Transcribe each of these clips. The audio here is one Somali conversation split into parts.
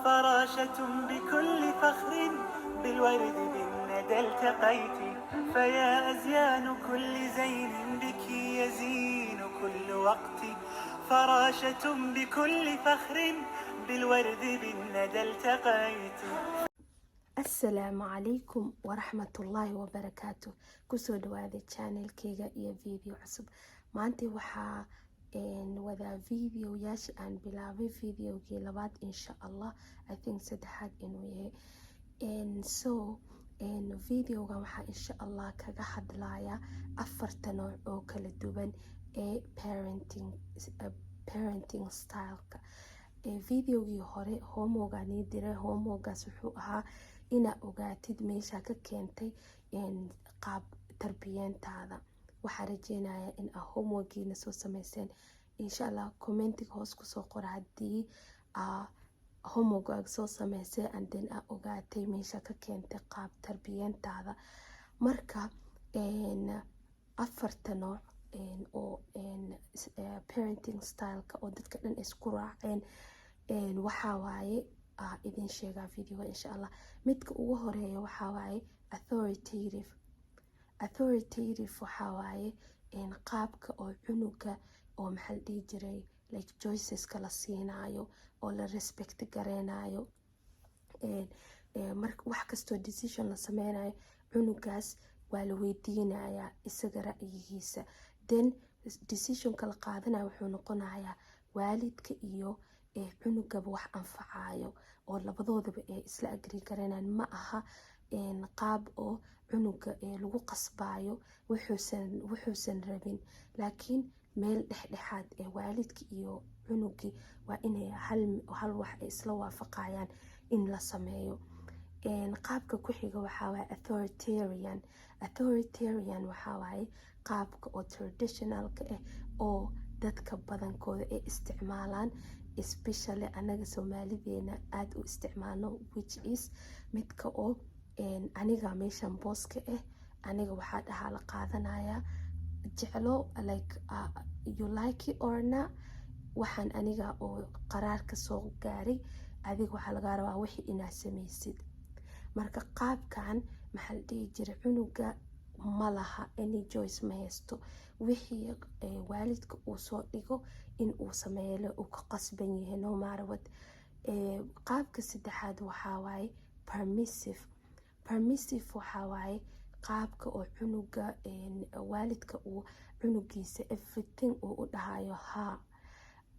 فراشة بكل فخر بالورد بالندى التقيت. فيا أزيان كل زين بك يزين كل وقت. فراشة بكل فخر بالورد بالندى التقيت. asalaamu calaykum waraxmatullaahi wabarakaatu. kusoo dhawaada channelkeyga iyo video cusub. maanta waxaa wadaa videoyaasha aan bilaabay videogii labaad insha allah, I think saddexaad inuu yahay. videoga waxaa insha allah kaga hadlaya afarta nooc oo kala duwan ee parenting styleka. videogii hore homework nii diray. homeworkaas wuxuu ahaa inaa ogaatid meesha ka keentay qaab tarbiyeentaada. waxaa rajeynaya in aa homeworkiina soo sameyseen. insha allah commentiga hoos kusoo qora haddii homeworkaaga soo sameysay anden aa ogaatay meesha ka keentay qaab tarbiyeentaada. marka afarta nooc oo parenting styleka oo dadka dhan isku raaceen waxaa waaye idin sheegaa videoga insha allah. midka ugu horeeya waxaa waaye authoritative waxaa waaye qaabka oo cunuga oo maxaa la dhihi jiray like choiceska la siinayo oo la respect gareynayo. marka wax kastoo decision la sameynayo cunugaas waa la weydiinayaa isaga ra'yigiisa, then decisionka la qaadanayo wuxuu noqonayaa waalidka iyo cunugaba wax anfacayo oo labadoodaba ay isla agree gareynayaan. ma aha qaab oo cunuga lagu qasbayo wuxuusan rabin, laakiin meel dhexdhexaad ee waalidka iyo cunugii waa inay hal wax ay isla waafaqayaan in la sameeyo. qaabka ku xiga waxaa waaye authoritarian waxaa waaye qaabka oo traditionalka ah oo dadka badankooda ay isticmaalaan, especially anaga soomaalideena aada u isticmaalno, which is midka oo aniga meeshan booska ah, aniga waxaa dhahaa la qaadanaya jeclo like you like it or not. waxaan aniga oo qaraarka soo gaaray, adiga waxaa laga rabaa wixii inaad sameysid. marka qaabkan maxaa la dhihi jiray cunuga ma laha any choice, ma haysto wixii waalidka uu soo dhigo in uu sameeyo uu ka qasban yahay no matter what. qaabka saddexaad waxaa waaye permissive waxaa waaye qaabka oo cunuga waalidka uu cunugiisa everything uu u dhahayo haa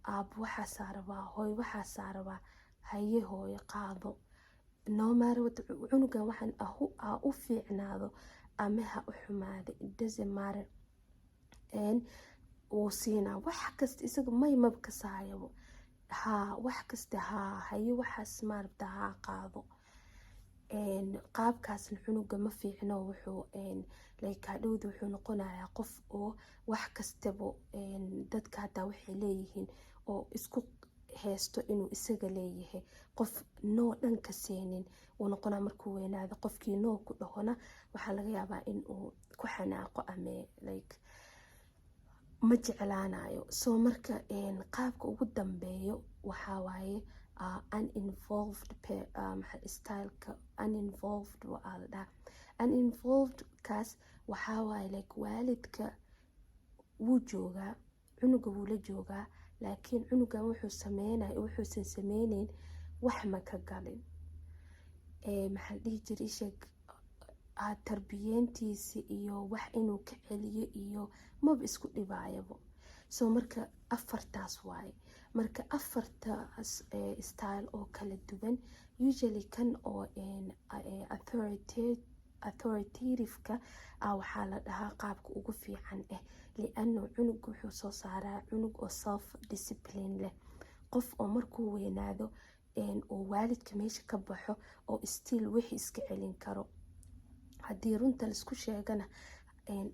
aab waxaasaa rabaa, hooy waxaasaa rabaa, haye hooyo qaado no matter what. cunugan waxaan u fiicnaado ama ha u xumaado, it doesn't matter. wuu siinaa wax kasta, isaga maymab ka saayabo haa wax kasta haa haye waxaas maarabta haa qaado. qaabkaasna cunuga ma fiicno. wuxuu like hadhowda wuxuu noqonayaa qof oo wax kastaba dadka hataa waxay leeyihiin oo isku haysto inuu isaga leeyahay, qof noo dhan ka seenin uu noqonaa. markuu weynaado qofkii noo ku dhahona waxaa laga yaabaa in uu ku xanaaqo ama like ma jeclaanayo. so marka qaabka ugu dambeeyo waxaa waaye uninvolved styleka. uninvolved waa la dhaha. uninvolved kaas waxaa waaye like waalidka wuu joogaa, cunuga wuu la joogaa, laakiin cunugan wuxuusan sameyneyn wax ma ka galin. maxaa la dhihi jiray sheeg tarbiyeentiisa iyo wax inuu ka celiyo iyo maba isku dhibaayabo. so marka afartaas waaye. marka afartaas style oo kala duwan, usually kan oo authoritativeka waxaa la dhahaa qaabka ugu fiican liano cunug wuxuu soo saaraa cunug oo self discipline leh, qof oo markuu weynaado oo waalidka meesha ka baxo oo still wixii iska celin karo. haddii runta laisku sheegana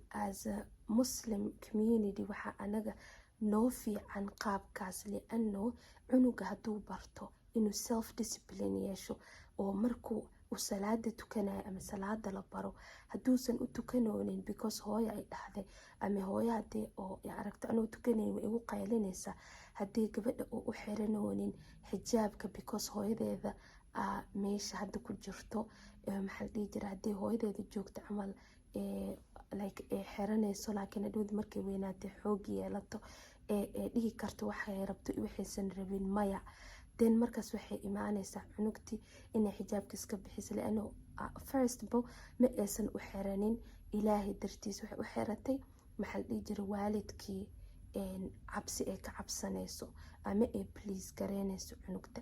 as a muslim community waxaa anaga noo fiican qaabkaas, liano cunuga hadduu barto inuu self discipline yeesho oo markuu u salaada tukanayo ama salaada la baro hadduusan u tukanoonin because hooyo ay dhahday ama hooyo hadii oo aragto anuu tukanayn way igu qaylinaysaa haddii gabadha oo u xiranoonin xijaabka because hooyadeeda meesha hadda ku jirto maxaa la dhihi jira haddii hooyadeeda joogto camal like xiranayso laakiin hadhowd markay weynaatay xoog yeelato dhihi karto waxay rabto waxaysan rabin maya then markaas waxay imaanaysaa cunugtii inay xijaabka iska bixiso laano firstbo ma aysan u xiranin ilaahay dartiis waxay u xiratay maxaa la dhihi jira waalidkii cabsi ay ka cabsanayso ama ay please gareynayso cunugta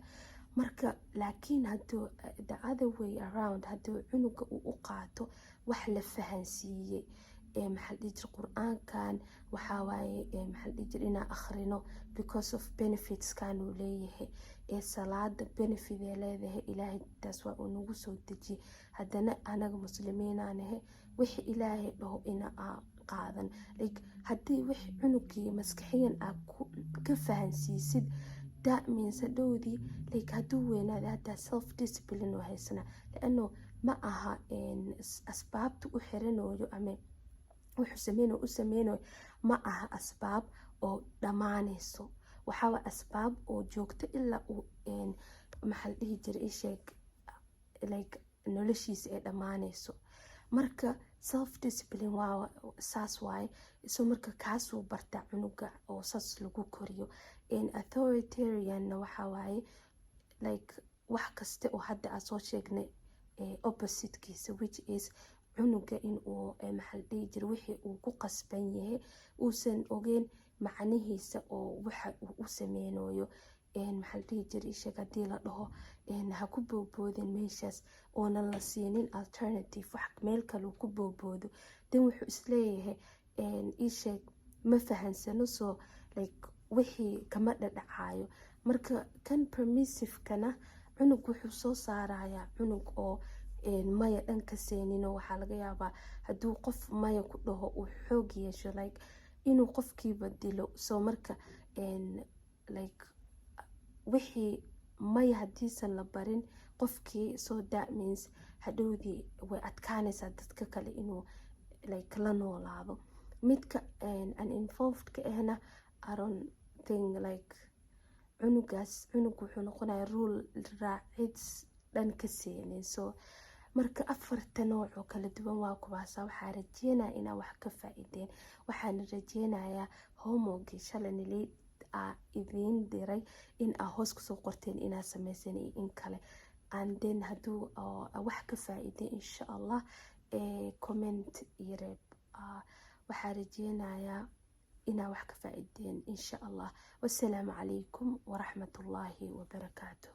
marka laakiin hadduu the other way around hadduu cunuga uu u qaato wax la fahansiiyey maxaa la dhihi jira qur-aankan waxaa waaye maxaa la dhihi jira inaan akhrino because of benefits kanuu leeyahay salaada benefit ee leedahay ilaahay taas waa uu nagu soo dejiyey haddana anaga muslimiinaanahe wixii ilaahay dhaho ina qaadan like haddii wixii cunugii maskaxiyan ka fahansiisid that means hadhowdii like hadduu weynaaday haddaa self discipline oo haysana laano ma aha asbaabta u xiranayo ama wuxuu sameynayo u sameynayo ma aha asbaab oo dhammaanayso waxaa asbaab oo joogto ilaa uu maxaa la dhihi jira isheeg like noloshiisa ay dhammaanayso marka self discipline waa saas waaye so marka kaasuu barta cunuga oo saas lagu koriyo authoritarianna waxaa waaye like wax kasta oo hadda aan soo sheegnay oppositekiisa which is cunuga in uu maxaa la dhihi jira wixii uu ku qasban yahay uusan ogeyn macnihiisa oo waxa uu u sameynayo maxaa la dhihi jira isheeg haddii la dhaho ha ku boodboodin meeshaas oonan la siinin alternative wax meel kale ku boodboodo dan wuxuu isleeyahay isheeg ma fahansano soo like wixii kama dhadhacayo marka kan permissivekana cunug wuxuu soo saarayaa cunug oo maya dhan ka seenino waxaa laga yaabaa hadduu qof maya ku dhaho uu xoog yeesho like inuu qofkiiba dilo soo marka like wixii maya haddiisan la barin qofkii so that means hadhowdii way adkaanaysaa dadka kale inuu like la noolaado midka uninvolvedka ahna I don't think like cunug wuxuu noqonaya rule raacid dhan ka seenin so marka afarta nooc oo kala duwan waa kuwaasa waxaa rajeynaya inaa wax ka faa'iideen waxaana rajeynayaa homeworkii shalanilay idiin diray in hoos kusoo qorteen inaa sameysan iyo in kale and then hadduu wax ka faa'iideen insha allah comment iyo reeb waxaa rajeynayaa inaa wax ka faa'iideen insha allah wassalaamu calaykum waraxmatullaahi wabarakaatu